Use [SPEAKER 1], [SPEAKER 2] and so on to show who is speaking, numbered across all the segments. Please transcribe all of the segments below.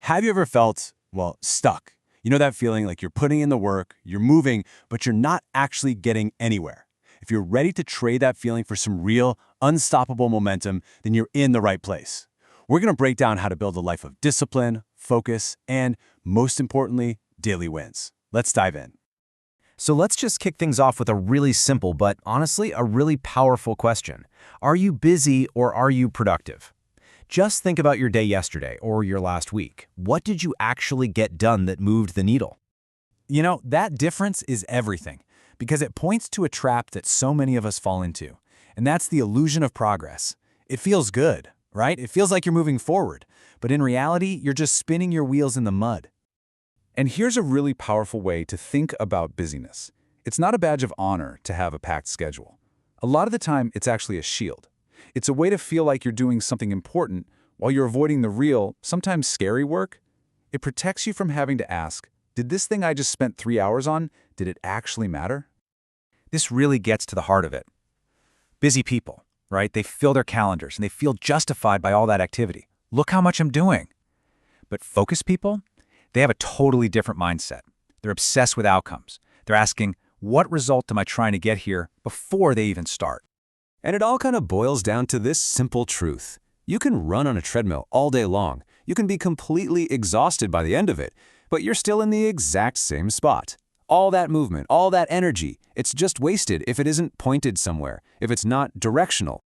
[SPEAKER 1] Have you ever felt, well, stuck? You know that feeling like you're putting in the work, you're moving, but you're not actually getting anywhere. If you're ready to trade that feeling for some real, unstoppable momentum, then you're in the right place. We're going to break down how to build a life of discipline, focus, and, most importantly, daily wins. Let's dive in.
[SPEAKER 2] So let's just kick things off with a really simple, but honestly, a really powerful question. Are you busy or are you productive? Just think about your day yesterday or your last week. What did you actually get done that moved the needle?
[SPEAKER 1] You know, that difference is everything, because it points to a trap that so many of us fall into, and that's the illusion of progress. It feels good, right? It feels like you're moving forward, but in reality, you're just spinning your wheels in the mud.
[SPEAKER 3] And here's a really powerful way to think about busyness. It's not a badge of honor to have a packed schedule. A lot of the time, it's actually a shield. It's a way to feel like you're doing something important while you're avoiding the real, sometimes scary work. It protects you from having to ask, did this thing I just spent 3 hours on, did it actually matter?
[SPEAKER 2] This really gets to the heart of it. Busy people, right? They fill their calendars and they feel justified by all that activity. Look how much I'm doing. But focused people, they have a totally different mindset. They're obsessed with outcomes. They're asking, what result am I trying to get here before they even start?
[SPEAKER 4] And it all kind of boils down to this simple truth. You can run on a treadmill all day long. You can be completely exhausted by the end of it, but you're still in the exact same spot. All that movement, all that energy, it's just wasted if it isn't pointed somewhere, if it's not directional.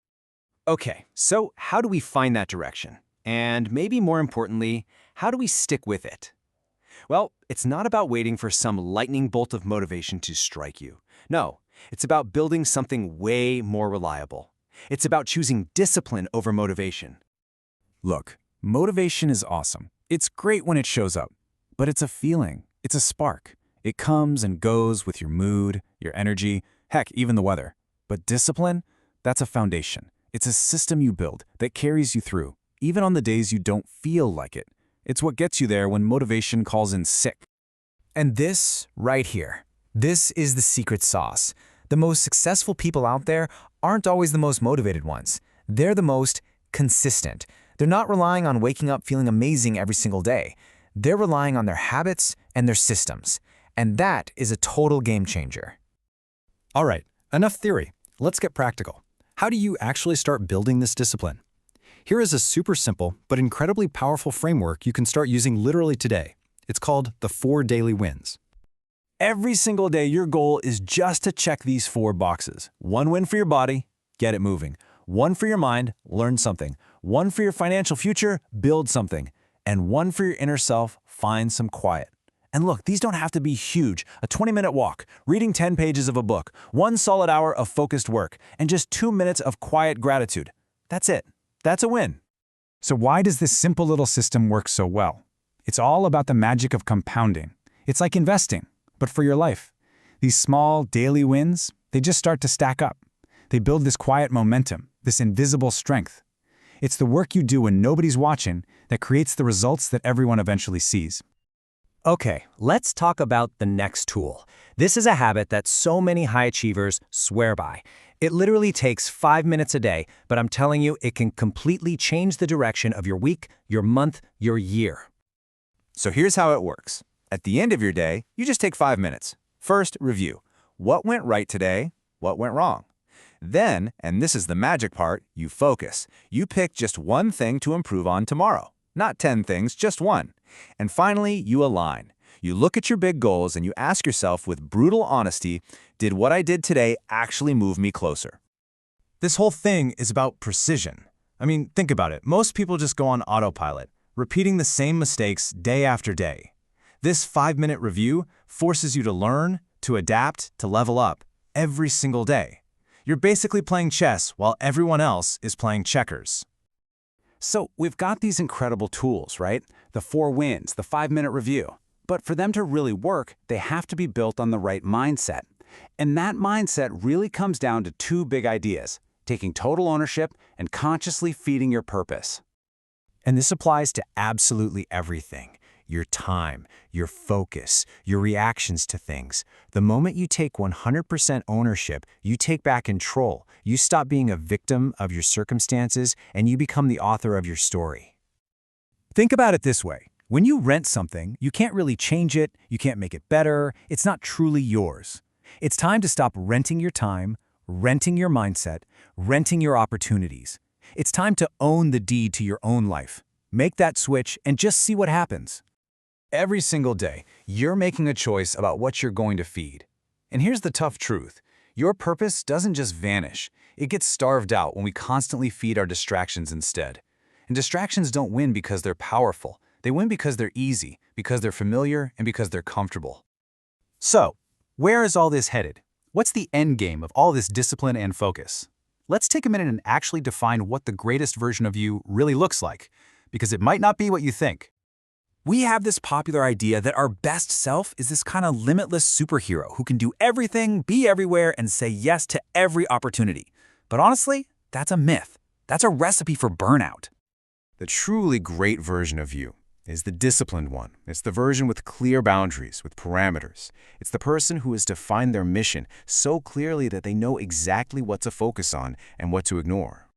[SPEAKER 2] Okay, so how do we find that direction? And maybe more importantly, how do we stick with it? Well, it's not about waiting for some lightning bolt of motivation to strike you. No, it's about building something way more reliable. It's about choosing discipline over motivation.
[SPEAKER 1] Look, motivation is awesome. It's great when it shows up, but it's a feeling. It's a spark. It comes and goes with your mood, your energy, heck, even the weather. But discipline, that's a foundation. It's a system you build that carries you through, even on the days you don't feel like it. It's what gets you there when motivation calls in sick.
[SPEAKER 2] And this right here, this is the secret sauce. The most successful people out there aren't always the most motivated ones. They're the most consistent. They're not relying on waking up feeling amazing every single day. They're relying on their habits and their systems. And that is a total game changer.
[SPEAKER 5] All right, enough theory. Let's get practical. How do you actually start building this discipline? Here is a super simple but incredibly powerful framework you can start using literally today. It's called the 4 daily wins.
[SPEAKER 1] Every single day, your goal is just to check these 4 boxes. 1 win for your body, get it moving. 1 for your mind, learn something. 1 for your financial future, build something. And 1 for your inner self, find some quiet. And look, these don't have to be huge. A 20-minute walk, reading 10 pages of a book, 1 solid hour of focused work, and just 2 minutes of quiet gratitude. That's it. That's a win.
[SPEAKER 6] So why does this simple little system work so well? It's all about the magic of compounding. It's like investing, but for your life. These small daily wins, they just start to stack up. They build this quiet momentum, this invisible strength. It's the work you do when nobody's watching that creates the results that everyone eventually sees.
[SPEAKER 2] Okay, let's talk about the next tool. This is a habit that so many high achievers swear by. It literally takes 5 minutes a day, but I'm telling you, it can completely change the direction of your week, your month, your year.
[SPEAKER 4] So here's how it works. At the end of your day, you just take 5 minutes. First, review. What went right today? What went wrong? Then, and this is the magic part, you focus. You pick just one thing to improve on tomorrow. Not 10 things, just one. And finally, you align. You look at your big goals and you ask yourself with brutal honesty, did what I did today actually move me closer?
[SPEAKER 1] This whole thing is about precision. I mean, think about it. Most people just go on autopilot, repeating the same mistakes day after day. This 5-minute review forces you to learn, to adapt, to level up every single day. You're basically playing chess while everyone else is playing checkers. So we've got these incredible tools, right? The 4 wins, the 5-minute review. But for them to really work, they have to be built on the right mindset. And that mindset really comes down to 2 big ideas: taking total ownership and consciously feeding your purpose.
[SPEAKER 2] And this applies to absolutely everything. Your time, your focus, your reactions to things. The moment you take 100% ownership, you take back control. You stop being a victim of your circumstances and you become the author of your story.
[SPEAKER 1] Think about it this way.
[SPEAKER 2] When you rent something, you can't really change it, you can't make it better, it's not truly yours. It's time to stop renting your time, renting your mindset, renting your opportunities. It's time to own the deed to your own life. Make that switch and just see what happens. Every single day, you're making a choice about what you're going to feed. And here's the tough truth. Your purpose doesn't just vanish. It gets starved out when we constantly feed our distractions instead. And distractions don't win because they're powerful. They win because they're easy, because they're familiar, and because they're comfortable. So, where is all this headed? What's the end game of all this discipline and focus? Let's take a minute and actually define what the greatest version of you really looks like, because it might not be what you think. We have this popular idea that our best self is this kind of limitless superhero who can do everything, be everywhere, and say yes to every opportunity. But honestly, that's a myth. That's a recipe for burnout.
[SPEAKER 1] The truly great version of you is the disciplined one. It's the version with clear boundaries, with parameters. It's the person who has defined their mission so clearly that they know exactly what to focus on and what to ignore.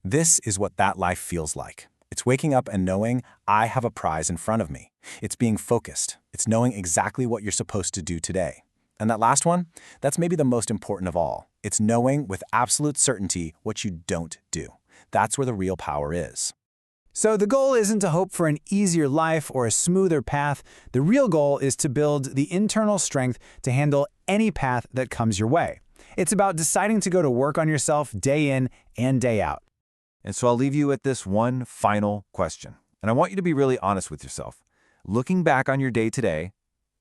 [SPEAKER 2] This is what that life feels like. It's waking up and knowing I have a prize in front of me. It's being focused. It's knowing exactly what you're supposed to do today. And that last one, that's maybe the most important of all. It's knowing with absolute certainty what you don't do. That's where the real power is. So the goal isn't to hope for an easier life or a smoother path. The real goal is to build the internal strength to handle any path that comes your way. It's about deciding to go to work on yourself day in and day out.
[SPEAKER 4] And so I'll leave you with this one final question. And I want you to be really honest with yourself. Looking back on your day today,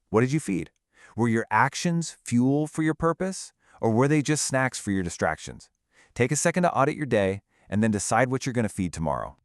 [SPEAKER 4] what did you feed? Were your actions fuel for your purpose, or were they just snacks for your distractions? Take a second to audit your day, and then decide what you're going to feed tomorrow.